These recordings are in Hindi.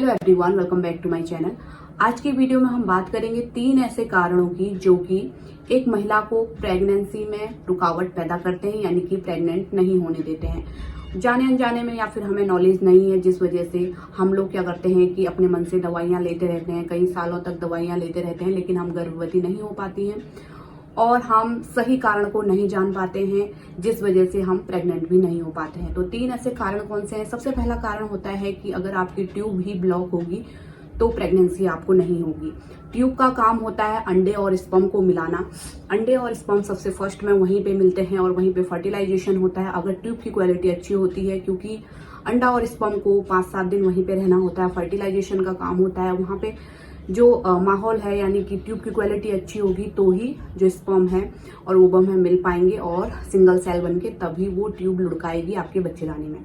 Hello everyone, welcome back to my channel. आज की वीडियो में हम बात करेंगे 3 ऐसे कारणों की जो कि एक महिला को प्रेगनेंसी में रुकावट पैदा करते हैं, यानी कि प्रेग्नेंट नहीं होने देते हैं। जाने अनजाने में या फिर हमें नॉलेज नहीं है, जिस वजह से हम लोग क्या करते हैं कि अपने मन से दवाइयां लेते रहते हैं, कई सालों तक दवाइयां लेते रहते हैं, लेकिन हम गर्भवती नहीं हो पाती हैं और हम सही कारण को नहीं जान पाते हैं, जिस वजह से हम प्रेग्नेंट भी नहीं हो पाते हैं। तो 3 ऐसे कारण कौन से हैं? सबसे पहला कारण होता है कि अगर आपकी ट्यूब ही ब्लॉक होगी तो प्रेगनेंसी आपको नहीं होगी। ट्यूब का काम होता है अंडे और स्पर्म को मिलाना। अंडे और स्पर्म सबसे फर्स्ट में वहीं पे मिलते हैं और वहीं पे फर्टिलाइजेशन होता है। अगर ट्यूब की क्वालिटी अच्छी होती है, क्योंकि अंडा और स्पर्म को 5-7 दिन वहीं पे रहना होता है, फर्टिलाइजेशन का काम होता है, वहां पे जो माहौल है, यानी कि ट्यूब की क्वालिटी अच्छी होगी तो ही जो स्पर्म है और ओवम है मिल पाएंगे और सिंगल सेल बनके तभी वो ट्यूब लुढ़काएगी आपके बच्चे लाने में।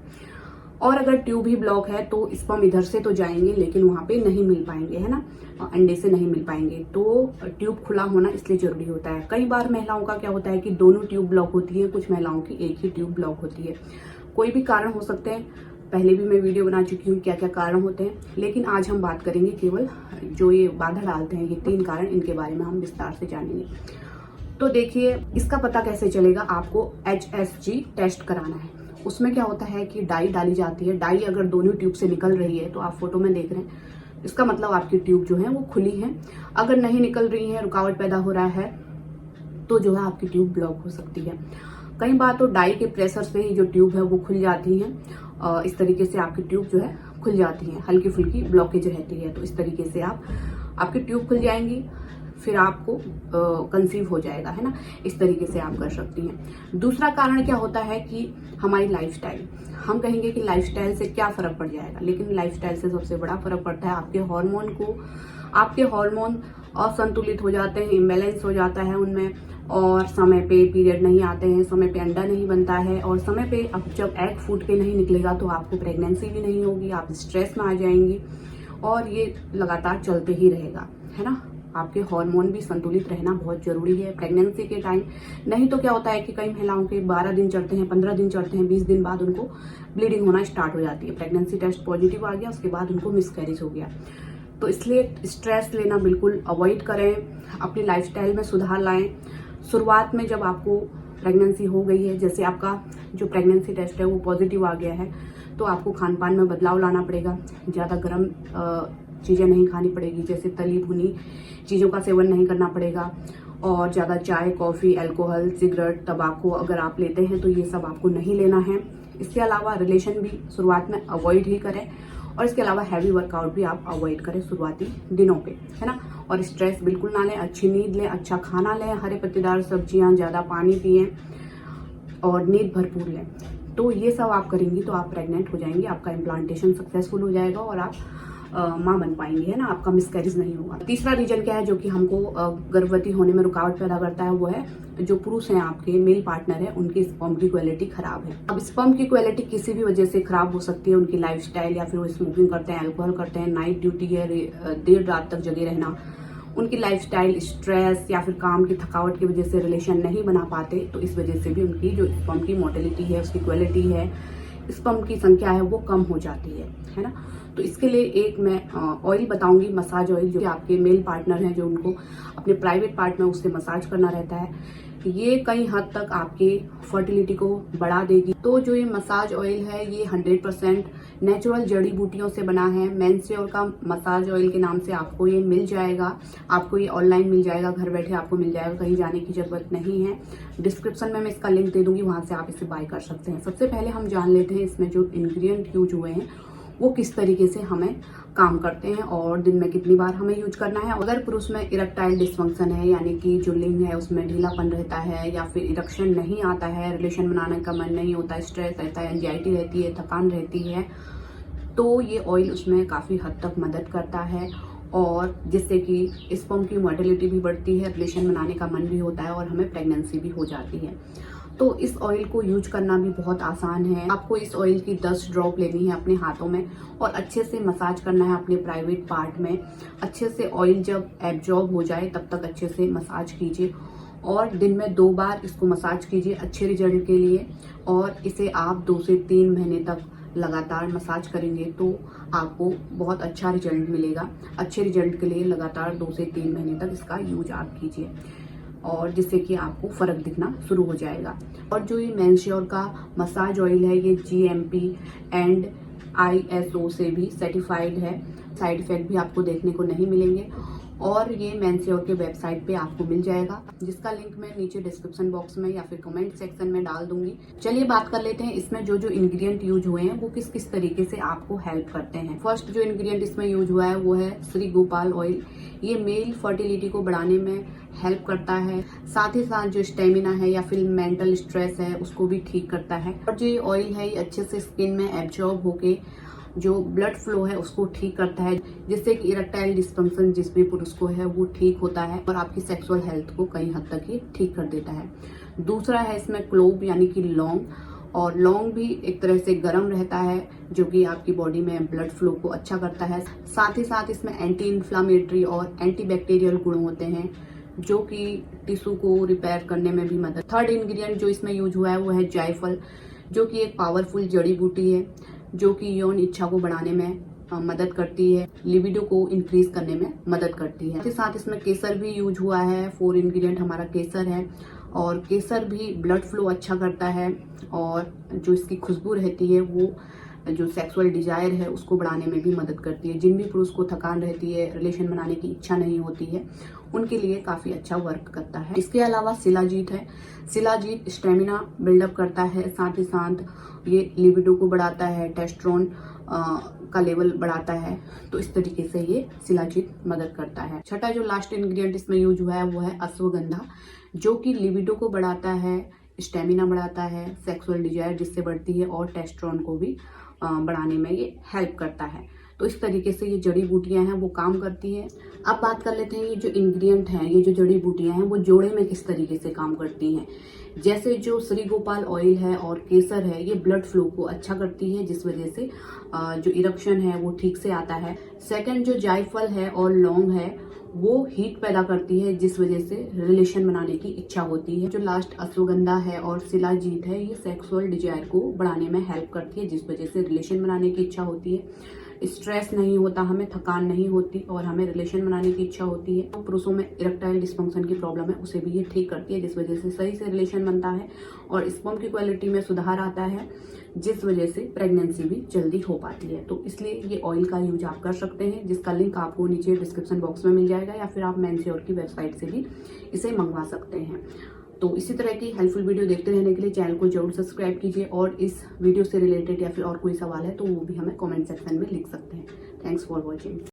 और अगर ट्यूब ही ब्लॉक है तो स्पर्म इधर से तो जाएंगे लेकिन वहां पे नहीं मिल पाएंगे, है ना, अंडे से नहीं मिल पाएंगे। तो ट्यूब खुला होना इसलिए जरूरी होता है। कई बार महिलाओं का क्या होता है कि दोनों ट्यूब ब्लॉक होती है, कुछ महिलाओं की एक ही ट्यूब ब्लॉक होती है। कोई भी कारण हो सकते हैं, पहले भी मैं वीडियो बना चुकी हूँ क्या क्या कारण होते हैं, लेकिन आज हम बात करेंगे केवल जो ये बाधा डालते हैं, ये 3 कारण, इनके बारे में हम विस्तार से जानेंगे। तो देखिए, इसका पता कैसे चलेगा? आपको HSG टेस्ट कराना है। उसमें क्या होता है कि डाई डाली जाती है। डाई अगर दोनों ट्यूब से निकल रही है, तो आप फोटो में देख रहे हैं, इसका मतलब आपकी ट्यूब जो है वो खुली है। अगर नहीं निकल रही है, रुकावट पैदा हो रहा है, तो जो है आपकी ट्यूब ब्लॉक हो सकती है। कई बार तो डाई के प्रेशर से ही जो ट्यूब है वो खुल जाती है। इस तरीके से आपकी ट्यूब जो है खुल जाती है, हल्की फुल्की ब्लॉकेज रहती है, तो इस तरीके से आपकी ट्यूब खुल जाएंगी, फिर आपको कंसीव हो जाएगा, है ना। इस तरीके से आप कर सकती हैं। दूसरा कारण क्या होता है कि हमारी लाइफस्टाइल। हम कहेंगे कि लाइफस्टाइल से क्या फर्क पड़ जाएगा, लेकिन लाइफस्टाइल से सबसे बड़ा फर्क पड़ता है आपके हार्मोन असंतुलित हो जाते हैं, इम्बैलेंस हो जाता है उनमें, और समय पे पीरियड नहीं आते हैं, समय पे अंडा नहीं बनता है, और समय पे अब जब एग फूट के नहीं निकलेगा तो आपको प्रेगनेंसी भी नहीं होगी, आप स्ट्रेस में आ जाएंगी और ये लगातार चलते ही रहेगा, है ना। आपके हार्मोन भी संतुलित रहना बहुत जरूरी है प्रेगनेंसी के टाइम। नहीं तो क्या होता है कि कई महिलाओं के 12 दिन चढ़ते हैं, 15 दिन चढ़ते हैं, 20 दिन बाद उनको ब्लीडिंग होना स्टार्ट हो जाती है। प्रेगनेंसी टेस्ट पॉजिटिव आ गया, उसके बाद उनको मिसकैरेज हो गया। तो इसलिए स्ट्रेस लेना बिल्कुल अवॉइड करें, अपनी लाइफस्टाइल में सुधार लाएं। शुरुआत में जब आपको प्रेगनेंसी हो गई है, जैसे आपका जो प्रेगनेंसी टेस्ट है वो पॉजिटिव आ गया है, तो आपको खान पान में बदलाव लाना पड़ेगा। ज़्यादा गर्म चीज़ें नहीं खानी पड़ेगी, जैसे तली भुनी चीज़ों का सेवन नहीं करना पड़ेगा, और ज़्यादा चाय, कॉफ़ी, अल्कोहल, सिगरेट, तंबाकू अगर आप लेते हैं तो ये सब आपको नहीं लेना है। इसके अलावा रिलेशन भी शुरुआत में अवॉइड ही करें, और इसके अलावा हैवी वर्कआउट भी आप अवॉइड करें शुरुआती दिनों पे, है ना। और स्ट्रेस बिल्कुल ना लें, अच्छी नींद लें, अच्छा खाना लें, हरे पत्तेदार सब्जियां, ज़्यादा पानी पिएं और नींद भरपूर लें। तो ये सब आप करेंगी तो आप प्रेग्नेंट हो जाएंगी, आपका इम्प्लांटेशन सक्सेसफुल हो जाएगा और आप माँ बन पाएंगी, है ना, आपका मिसकैरेज नहीं होगा। तीसरा रीजन क्या है जो कि हमको गर्भवती होने में रुकावट पैदा करता है? वो है जो पुरुष हैं, आपके मेल पार्टनर है, उनकी स्पर्म की क्वालिटी खराब है। अब स्पर्म की क्वालिटी किसी भी वजह से खराब हो सकती है, उनकी लाइफस्टाइल, या फिर वो स्मोकिंग करते हैं, अल्कोहल करते हैं, नाइट ड्यूटी है, देर रात तक जगे रहना, उनकी लाइफस्टाइल, स्ट्रेस या फिर काम की थकावट की वजह से रिलेशन नहीं बना पाते, तो इस वजह से भी उनकी जो स्पर्म की मोटिलिटी है, उसकी क्वालिटी है, स्पर्म की संख्या है, वो कम हो जाती है ना। तो इसके लिए एक मैं ऑयल बताऊंगी, मसाज ऑयल, जो आपके मेल पार्टनर हैं, जो उनको अपने प्राइवेट पार्ट में उससे मसाज करना रहता है, ये कई हद तक आपके फर्टिलिटी को बढ़ा देगी। तो जो ये मसाज ऑयल है, ये 100% नेचुरल जड़ी बूटियों से बना है। मेंस्योर का मसाज ऑयल के नाम से आपको ये मिल जाएगा, आपको ये ऑनलाइन मिल जाएगा, घर बैठे आपको मिल जाएगा, कहीं जाने की जरूरत नहीं है। डिस्क्रिप्शन में मैं इसका लिंक दे दूंगी, वहां से आप इसे बाय कर सकते हैं। सबसे पहले हम जान लेते हैं इसमें जो इंग्रेडिएंट यूज हुए हैं वो किस तरीके से हमें काम करते हैं और दिन में कितनी बार हमें यूज करना है। अगर पुरुष में इरेक्टाइल डिसफंक्शन है, यानी कि जो लिंग है उसमें ढीलापन रहता है, या फिर इरेक्शन नहीं आता है, रिलेशन बनाने का मन नहीं होता, स्ट्रेस रहता है, एंजाइटी रहती है, थकान रहती है, तो ये ऑयल उसमें काफ़ी हद तक मदद करता है, और जिससे कि स्पर्म की मोटिलिटी भी बढ़ती है, रिलेशन बनाने का मन भी होता है और हमें प्रेगनेंसी भी हो जाती है। तो इस ऑयल को यूज करना भी बहुत आसान है। आपको इस ऑयल की 10 ड्रॉप लेनी है अपने हाथों में और अच्छे से मसाज करना है अपने प्राइवेट पार्ट में। अच्छे से ऑयल जब एब्जॉर्ब हो जाए तब तक अच्छे से मसाज कीजिए, और दिन में 2 बार इसको मसाज कीजिए अच्छे रिजल्ट के लिए। और इसे आप 2 से 3 महीने तक लगातार मसाज करेंगे तो आपको बहुत अच्छा रिजल्ट मिलेगा। अच्छे रिजल्ट के लिए लगातार 2 से 3 महीने तक इसका यूज आप कीजिए और जिससे कि आपको फ़र्क दिखना शुरू हो जाएगा। और जो ये मेंश्योर का मसाज ऑयल है ये GMP एंड ISO से भी सर्टिफाइड है। साइड इफेक्ट भी आपको देखने को नहीं मिलेंगे और ये मेंश्योर के वेबसाइट पे आपको मिल जाएगा, जिसका लिंक मैं नीचे डिस्क्रिप्शन बॉक्स में या फिर कमेंट सेक्शन में डाल दूंगी। चलिए बात कर लेते हैं इसमें जो जो इंग्रेडिएंट यूज हुए हैं वो किस किस तरीके से आपको हेल्प करते हैं। फर्स्ट जो इंग्रेडिएंट इसमें यूज हुआ है वो है श्री गोपाल ऑयल। ये मेल फर्टिलिटी को बढ़ाने में हेल्प करता है, साथ ही साथ जो स्टेमिना है या फिर मेंटल स्ट्रेस है उसको भी ठीक करता है। और जो ऑयल है ये अच्छे से स्किन में एब्जॉर्ब होके जो ब्लड फ्लो है उसको ठीक करता है, जिससे कि इरेक्टाइल डिस्फंक्शन जिस भी पुरुष को है वो ठीक होता है और आपकी सेक्सुअल हेल्थ को कई हद तक ये ठीक कर देता है। दूसरा है इसमें क्लोव यानी कि लौंग, और लौंग भी एक तरह से गर्म रहता है जो कि आपकी बॉडी में ब्लड फ्लो को अच्छा करता है। साथ ही साथ इसमें एंटी इन्फ्लामेटरी और एंटी बैक्टीरियल गुण होते हैं जो कि टिश्यू को रिपेयर करने में भी मदद। थर्ड इंग्रेडिएंट जो इसमें यूज हुआ है वो है जायफल, जो कि एक पावरफुल जड़ी बूटी है जो कि यौन इच्छा को बढ़ाने में मदद करती है, लिबिडो को इंक्रीज करने में मदद करती है। साथ इसमें केसर भी यूज हुआ है। 4 इंग्रेडिएंट हमारा केसर है और केसर भी ब्लड फ्लो अच्छा करता है और जो इसकी खुशबू रहती है वो जो सेक्सुअल डिजायर है उसको बढ़ाने में भी मदद करती है। जिन भी पुरुष को थकान रहती है, रिलेशन बनाने की इच्छा नहीं होती है, उनके लिए काफी अच्छा वर्क करता है। इसके अलावा शिलाजीत है। शिलाजीत स्टेमिना बिल्डअप करता है, साथ ही साथ ये लिबिडो को बढ़ाता है, टेस्टोस्टेरोन का लेवल बढ़ाता है। तो इस तरीके से ये शिलाजीत मदद करता है। छठा जो लास्ट इंग्रेडिएंट इसमें यूज हुआ है वो है अश्वगंधा, जो कि लिबिडो को बढ़ाता है, स्टेमिना बढ़ाता है, सेक्सुअल डिजायर जिससे बढ़ती है और टेस्टोस्टेरोन को भी बढ़ाने में ये हेल्प करता है। तो इस तरीके से ये जड़ी बूटियां हैं वो काम करती हैं। अब बात कर लेते हैं ये जो इंग्रेडिएंट हैं, ये जो जड़ी बूटियां हैं वो जोड़े में किस तरीके से काम करती हैं। जैसे जो श्री गोपाल ऑयल है और केसर है ये ब्लड फ्लो को अच्छा करती है, जिस वजह से जो इरेक्शन है वो ठीक से आता है। सेकंड जो जायफल है और लौंग है वो हीट पैदा करती है, जिस वजह से रिलेशन बनाने की इच्छा होती है। जो लास्ट अश्वगंधा है और शिलाजीत है ये सेक्सुअल डिजायर को बढ़ाने में हेल्प करती है, जिस वजह से रिलेशन बनाने की इच्छा होती है, स्ट्रेस नहीं होता, हमें थकान नहीं होती और हमें रिलेशन बनाने की इच्छा होती है। तो पुरुषों में इरेक्टाइल डिस्फंक्शन की प्रॉब्लम है उसे भी ये ठीक करती है, जिस वजह से सही से रिलेशन बनता है और स्पर्म की क्वालिटी में सुधार आता है, जिस वजह से प्रेगनेंसी भी जल्दी हो पाती है। तो इसलिए ये ऑयल का यूज आप कर सकते हैं, जिसका लिंक आपको नीचे डिस्क्रिप्शन बॉक्स में मिल जाएगा या फिर आप मेंश्योर की वेबसाइट से भी इसे मंगवा सकते हैं। तो इसी तरह की हेल्पफुल वीडियो देखते रहने के लिए चैनल को जरूर सब्सक्राइब कीजिए और इस वीडियो से रिलेटेड या फिर और कोई सवाल है तो वो भी हमें कमेंट सेक्शन में लिख सकते हैं। Thanks for watching.